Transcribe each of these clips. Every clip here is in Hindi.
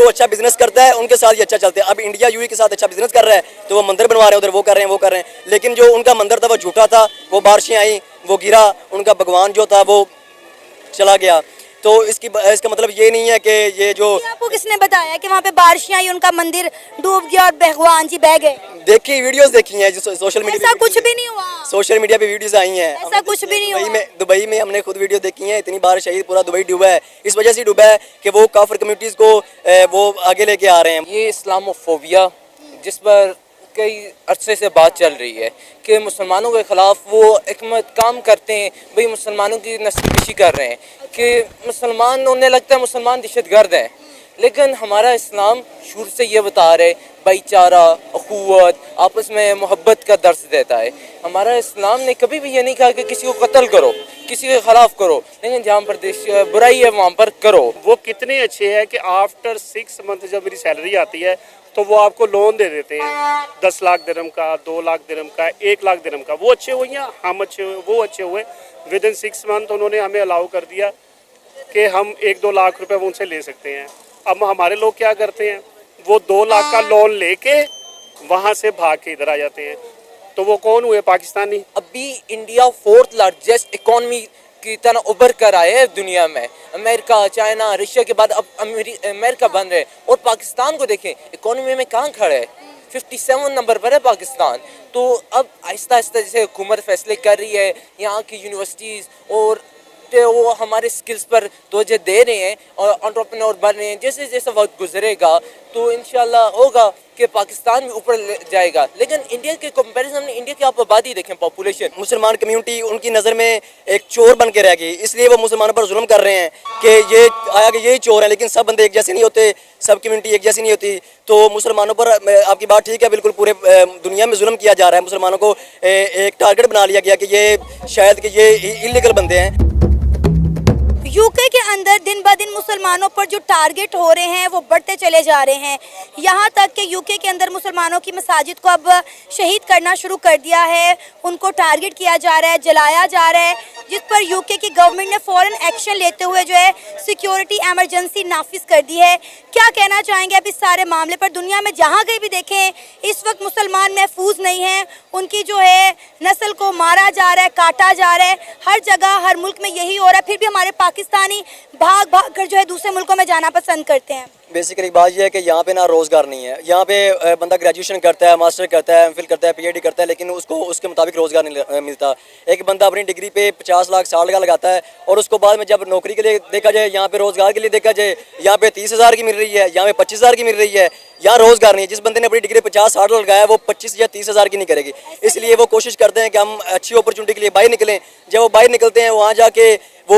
जो अच्छा बिजनेस करता है उनके साथ ही अच्छा चलते हैं। अब इंडिया यूएई के साथ अच्छा बिजनेस कर रहा है तो वो मंदिर बनवा रहे हैं, उधर वो कर रहे हैं, वो कर रहे हैं, लेकिन जो उनका मंदिर था वो झूठा था, वो बारिशें आई, वो गिरा, उनका भगवान जो था वो चला गया। तो इसका मतलब ये नहीं है कि ये जो आपको किसने बताया कि वहाँ पे बारिश आई, उनका मंदिर डूब गया और भगवान जी बह गए? देखी वीडियोस देखी हैं जो सोशल मीडिया, ऐसा कुछ भी नहीं हुआ, सोशल मीडिया पे वीडियोस आई हैं, ऐसा कुछ भी नहीं हुआ। दुबई में हमने खुद वीडियो देखी है। इतनी बारिश आई, पूरा दुबई डूबा है, इस वजह से डूबा है कि वो काफिर कम्युनिटीज को वो आगे लेके आ रहे हैं। ये इस्लामोफोबिया जिस पर कई अरसे से बात चल रही है कि मुसलमानों के ख़िलाफ़ वो एक काम करते हैं, भाई मुसलमानों की नस्लकशी कर रहे हैं कि मुसलमान, उन्हें लगता है मुसलमान दहशतगर्द हैं, लेकिन हमारा इस्लाम शुरू से ये बता रहे भाईचारा, अखुवत, आपस में मोहब्बत का दर्स देता है। हमारा इस्लाम ने कभी भी ये नहीं कहा कि किसी को कत्ल करो, किसी के ख़िलाफ़ करो, लेकिन जहाँ पर बुराई है वहाँ पर करो। वो कितने अच्छे हैं कि आफ्टर 6 मंथ जब मेरी सैलरी आती है तो वो आपको लोन दे देते हैं 10 लाख दिरहम का, 2 लाख दिरहम का, 1 लाख दिरहम का। वो अच्छे हुए या हम अच्छे हुए, वो अच्छे हुए। विद इन 6 मंथ उन्होंने हमें अलाउ कर दिया कि हम 1-2 लाख रुपए उनसे ले सकते हैं। अब हमारे लोग क्या करते हैं, वो 2 लाख का लोन लेके वहाँ से भाग के इधर आ जाते हैं। तो वो कौन हुए? पाकिस्तानी। अभी इंडिया 4th लार्जेस्ट इकोनॉमी की तरह उभर कर आए हैं दुनिया में। अमेरिका, चाइना, रशिया के बाद अब अमेरिका बन रहे हैं, और पाकिस्तान को देखें इकोनॉमी में कहाँ खड़े है, 57 नंबर पर है पाकिस्तान। तो अब आहिस्ता आहिस्ता जैसे हुकूमत फैसले कर रही है, यहाँ की यूनिवर्सिटीज़ और वो हमारे स्किल्स पर तवज्जो दे रहे हैं और एंटरप्रेन्योर बन रहे हैं। जैसे जैसे वक्त गुजरेगा तो इंशाल्लाह होगा कि पाकिस्तान भी ऊपर जाएगा। लेकिन इंडिया के कंपैरिजन में इंडिया की आप आबादी देखें, पॉपुलेशन, मुसलमान कम्युनिटी उनकी नज़र में एक चोर बन के रह गई, इसलिए वो मुसलमानों पर जुल्म कर रहे हैं कि ये आया कि यही चोर है, लेकिन सब बंदे एक जैसे नहीं होते, सब कम्युनिटी एक जैसी नहीं होती। तो मुसलमानों पर आपकी बात ठीक है, बिल्कुल पूरे दुनिया में जुल्म किया जा रहा है। मुसलमानों को एक टारगेट बना लिया गया कि ये शायद कि ये इलीगल बंदे हैं। यूके के अंदर दिन ब दिन मुसलमानों पर जो टारगेट हो रहे हैं वो बढ़ते चले जा रहे हैं। यहाँ तक कि यूके के अंदर मुसलमानों की मसाजिद को अब शहीद करना शुरू कर दिया है, उनको टारगेट किया जा रहा है, जलाया जा रहा है, जिस पर यूके की गवर्नमेंट ने फ़ौरन एक्शन लेते हुए जो है सिक्योरिटी एमरजेंसी नाफिज कर दी है। क्या कहना चाहेंगे अब इस सारे मामले पर? दुनिया में जहाँ कहीं भी देखें इस वक्त मुसलमान महफूज नहीं हैं, उनकी जो है नस्ल को मारा जा रहा है, काटा जा रहा है, हर जगह हर मुल्क में यही हो रहा है। फिर भी हमारे पाकिस्तानी भाग भाग कर जो है दूसरे मुल्कों में जाना पसंद करते हैं। बेसिकली बात यह है कि यहाँ पे ना रोज़गार नहीं है। यहाँ पे बंदा ग्रेजुएशन करता है, मास्टर करता है, एमफिल करता है, पीएचडी करता है, लेकिन उसको उसके मुताबिक रोज़गार नहीं मिलता। एक बंदा अपनी डिग्री पे 50 लाख 60 लाख लगाता है और उसको बाद में जब नौकरी के लिए देखा जाए, यहाँ पे रोज़गार के लिए देखा जाए, यहाँ पे 30,000 की मिल रही है, यहाँ पे 25,000 की मिल रही है। यहाँ रोज़गार नहीं है। जिस बंदे ने अपनी डिग्री 50-60 लाख लगाया वो 25 या 30,000 की नहीं करेगी। इसलिए वो कोशिश करते हैं कि हम अच्छी अपॉर्चुनिटी के लिए बाहर निकलें। जब वो बाहर निकलते हैं वहाँ जाके वो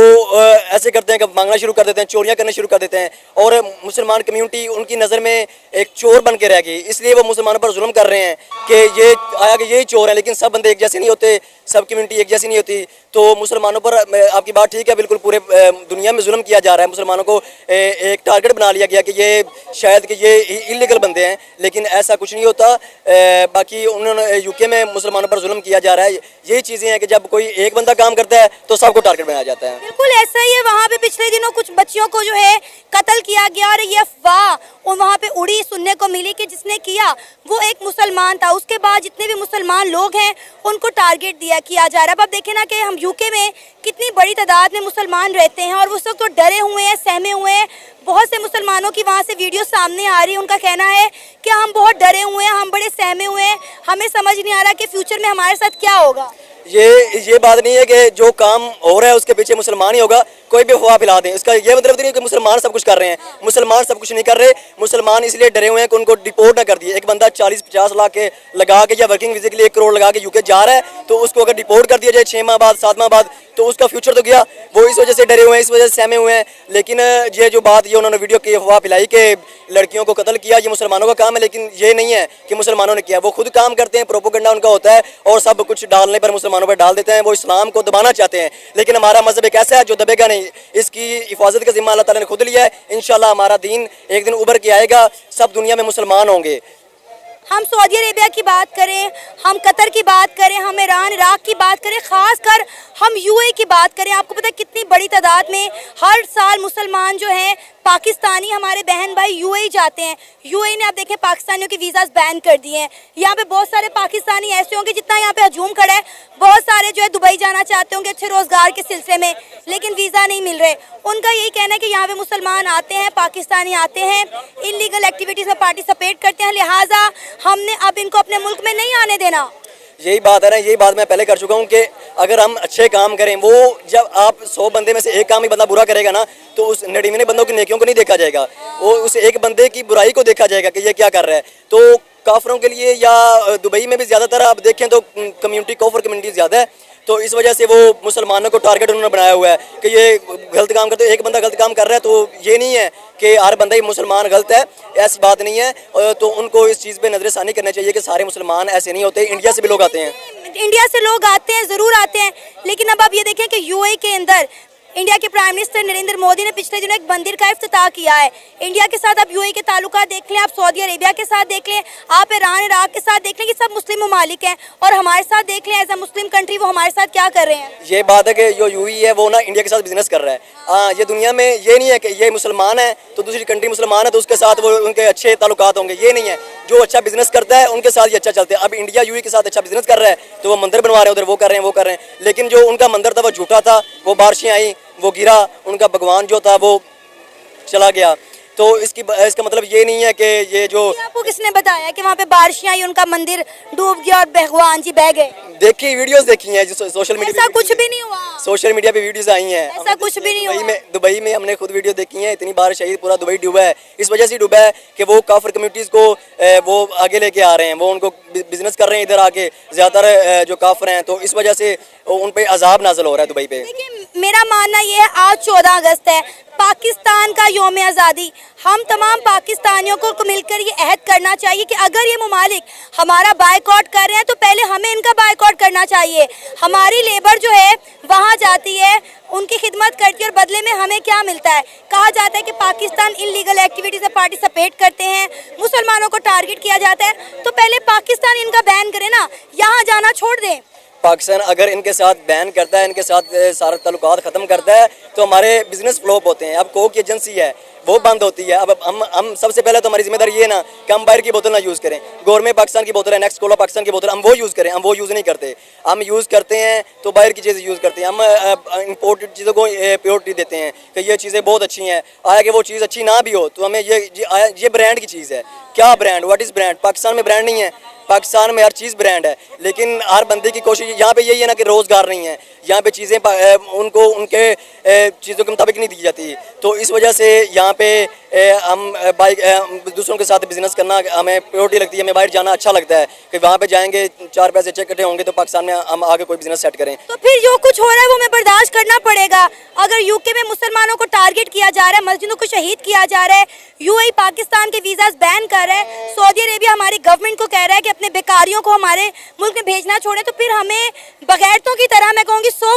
ऐसे करते हैं कि मांगना शुरू कर देते हैं, चोरियां करना शुरू कर देते हैं, और मुसलमान कम्युनिटी उनकी नज़र में एक चोर बन के रह गई। इसलिए वो मुसलमानों पर जुल्म कर रहे हैं कि ये आया कि यही चोर है, लेकिन सब बंदे एक जैसे नहीं होते, सब कम्युनिटी एक जैसी नहीं होती। तो मुसलमानों पर आपकी बात ठीक है, बिल्कुल पूरे दुनिया में जुल्म किया जा रहा है। मुसलमानों को एक टारगेट बना लिया गया कि ये शायद कि ये इलीगल बंदे हैं, लेकिन ऐसा कुछ नहीं होता। बाकी उन्होंने यूके में मुसलमानों पर जुल्म किया जा रहा है। यही चीज़ें हैं कि जब कोई एक बंदा काम करता है तो सबको टारगेट बनाया जाता है। बिल्कुल ऐसा ही है। वहाँ पे पिछले दिनों कुछ बच्चियों को जो है कत्ल किया गया और ये अफवाह और वहाँ पे उड़ी सुनने को मिली कि जिसने किया वो एक मुसलमान था। उसके बाद जितने भी मुसलमान लोग हैं उनको टारगेट किया जा रहा है। अब आप देखें ना कि हम यूके में कितनी बड़ी तादाद में मुसलमान रहते हैं और उस वक्त तो डरे हुए हैं, सहमे हुए हैं। बहुत से मुसलमानों की वहाँ से वीडियो सामने आ रही है, उनका कहना है कि हम बहुत डरे हुए हैं, हम बड़े सहमे हुए हैं, हमें समझ नहीं आ रहा कि फ्यूचर में हमारे साथ क्या होगा। ये बात नहीं है कि जो काम हो रहा है उसके पीछे मुसलमान ही होगा, कोई भी अफवाह फैला दें। इसका ये मतलब नहीं है कि मुसलमान सब कुछ कर रहे हैं। मुसलमान सब कुछ नहीं कर रहे। मुसलमान इसलिए डरे हुए हैं कि उनको डिपोर्ट ना कर दिए। एक बंदा 40-50 लाख के लगा के या वर्किंग वीज़े के लिए 1 करोड़ लगा के यूके जा रहा है, तो उसको अगर डिपोर्ट कर दिया जाए 6 माह बाद 7 माह बाद, तो उसका फ्यूचर तो गया। वो इस वजह से डरे हुए हैं, इस वजह से सहमे हुए हैं। लेकिन ये जो बात ये उन्होंने वीडियो की अफवाह फैलाई कि लड़कियों को कत्ल किया, ये मुसलमानों का काम है, लेकिन ये नहीं है कि मुसलमानों ने किया। वो खुद काम करते हैं, प्रोपोगंडा उनका होता है और सब कुछ डालने पर मुसलमानों पर डाल देते हैं। वो इस्लाम को दबाना चाहते हैं, लेकिन हमारा मजहब एक ऐसा है जो दबेगा नहीं। इसकी हिफाजत का जिम्मा अल्लाह ताला ने खुद लिया है। इंशाल्लाह हमारा दीन एक दिन उभर के आएगा, सब दुनिया में मुसलमान होंगे। हम सऊदी अरेबिया की बात करें, हम कतर की बात करें, हम ईरान इराक की बात करें, ख़ासकर हम यूएई की बात करें, आपको पता है कितनी बड़ी तादाद में हर साल मुसलमान जो हैं पाकिस्तानी हमारे बहन भाई यूएई जाते हैं, यूएई ने आप देखें पाकिस्तानियों के वीज़ाज बैन कर दिए हैं। यहाँ पे बहुत सारे पाकिस्तानी ऐसे होंगे, जितना यहाँ पे हजूम खड़ा है, बहुत सारे जो है दुबई जाना चाहते होंगे अच्छे रोज़गार के सिलसिले में, लेकिन वीज़ा नहीं मिल रहे। उनका यही कहना है कि यहाँ पे मुसलमान आते हैं, पाकिस्तानी आते हैं, इलीगल एक्टिविटीज़ में पार्टिसिपेट करते हैं, लिहाजा हमने अब इनको अपने मुल्क में नहीं आने देना। यही बात है ना, यही बात मैं पहले कर चुका हूँ कि अगर हम अच्छे काम करें, वो जब आप 100 बंदे में से एक काम ही बंदा बुरा करेगा ना, तो उस 99 बंदों की नेकियों को नहीं देखा जाएगा, वो उस एक बंदे की बुराई को देखा जाएगा कि ये क्या कर रहा है। तो काफरों के लिए या दुबई में भी ज़्यादातर आप देखें तो कम्युनिटी काफर कम्युनिटी ज़्यादा है, तो इस वजह से वो मुसलमानों को टारगेट उन्होंने बनाया हुआ है कि ये गलत काम करते, एक बंदा गलत काम कर रहा है तो ये नहीं है कि हर बंदा ही मुसलमान गलत है, ऐसी बात नहीं है। तो उनको इस चीज़ पे नज़रसानी करनी चाहिए कि सारे मुसलमान ऐसे नहीं होते, इंडिया से भी लोग आते हैं, इंडिया से लोग आते हैं, ज़रूर आते हैं, लेकिन अब आप ये देखें कि यूएई के अंदर इंडिया के प्राइम मिनिस्टर नरेंद्र मोदी ने पिछले दिनों एक मंदिर का इफ्तिताह किया है। इंडिया के साथ आप यूएई के ताल्लुकात देख लें, आप सऊदी अरेबिया के साथ देख लें, आप ईरान इराक के साथ देख लें, कि सब मुस्लिम ममालिक हैं, और हमारे साथ देख लें एज अ मुस्लिम कंट्री वो हमारे साथ क्या कर रहे हैं। ये बात है कि जो यूएई है वो ना इंडिया के साथ बिजनेस कर रहा है। हाँ, ये दुनिया में ये नहीं है कि ये मुसलमान है तो दूसरी कंट्री मुसलमान है तो उसके साथ वो उनके अच्छे ताल्लुकात होंगे, ये नहीं है। जो अच्छा बिजनेस करता है उनके साथ ये अच्छा चलता है। अब इंडिया यूएई के साथ अच्छा बिजनेस कर रहा है तो वो मंदिर बनवा रहे हैं, उधर वो कर रहे हैं, वो कर रहे हैं, लेकिन जो उनका मंदिर था वो झूठा था, वो बारिशें आई, वो गिरा, उनका भगवान जो था वो चला गया। तो इसका मतलब ये नहीं है कि ये जो आपको किसने बताया कि वहाँ पे बारिशें आई, उनका मंदिर डूब गया और भगवान जी बह गए? देखी वीडियोस देखी हैं, जो सोशल मीडिया ऐसा कुछ भी नहीं हुआ, सोशल मीडिया पे वीडियोस आई हैं, ऐसा कुछ भी नहीं हुआ। दुबई में हमने खुद वीडियो देखी है, इतनी बारिश आई पूरा दुबई डूबा है। इस वजह से डूबा है कि वो काफिर कम्युनिटीज़ को वो आगे लेके आ रहे हैं, वो उनको बिजनेस कर रहे हैं इधर आके, ज़्यादातर जो काफिर हैं, तो इस वजह से उन पे अजाब नाज़िल हो रहा है दुबई पे। देखिए, मेरा मानना ये है, आज 14 अगस्त है, पाकिस्तान का यौम आज़ादी, हम तमाम पाकिस्तानियों को मिलकर ये अहद करना चाहिए कि अगर ये ममालिक हमारा बायकॉट कर रहे हैं तो पहले हमें इनका बायकॉट करना चाहिए। हमारी लेबर जो है वहाँ जाती है, उनकी खिदमत करती है, और बदले में हमें क्या मिलता है? कहा जाता है कि पाकिस्तान इलीगल एक्टिविटीज़ में पार्टिसिपेट करते हैं, मुसलमानों को टारगेट किया जाता है, तो पहले पाकिस्तान इनका बैन करे ना, यहाँ जाना छोड़ दें। पाकिस्तान अगर इनके साथ बैन करता है, इनके साथ सारे ताल्लुकात ख़त्म करता है तो हमारे बिजनेस फ्लॉप होते हैं। अब कोक की एजेंसी है वो बंद होती है। अब हम सबसे पहले तो हमारी जिम्मेदारी ये ना कि हम बाहर की बोतल ना यूज़ करें। गौरमेंट पाकिस्तान की बोतल है, नेक्स्ट कोला पाकिस्तान की बोतल, हम वो यूज़ करें। हम वो यूज़ नहीं करते, हम यूज़ करते हैं तो बाहर की चीज़ें यूज़ करते हैं। हम इंपोर्टेड चीज़ों को प्योरिटी देते हैं कि ये चीज़ें बहुत अच्छी हैं। आया कि वो चीज़ अच्छी ना भी हो तो हमें ये ब्रांड की चीज़ है। क्या brand, what is brand? Pakistan में ब्रांड नहीं है, पाकिस्तान में हर चीज़ ब्रांड है, लेकिन हर बंदे की कोशिश यहाँ पे यही है ना कि रोज़गार नहीं है, यहाँ पे चीज़ें उनको उनके चीज़ों के मुताबिक नहीं दी जाती। तो इस वजह से यहाँ पे हम दूसरों के साथ बिजनेस करना हमें प्रायोरिटी लगती है। हमें बाहर जाना अच्छा लगता है कि वहाँ पे जाएंगे, 4 पैसे अच्छे इकट्ठे होंगे तो पाकिस्तान में हम आगे कोई बिजनेस सेट करें। तो फिर जो कुछ हो रहा है वो हमें बर्दाश्त करना पड़ेगा। अगर यूके में मुसलमानों को टारगेट किया जा रहा है, मस्जिदों को शहीद किया जा रहा है, यूएई पाकिस्तान के वीज़ाज बैन कर रहा है, सऊदी अरेबिया हमारी गवर्नमेंट को कह रहा है कि अपने बेकारियों को हमारे मुल्क में भेजना छोड़े, तो फिर हमें बगैरतों की तरह, मैं कहूँगी सो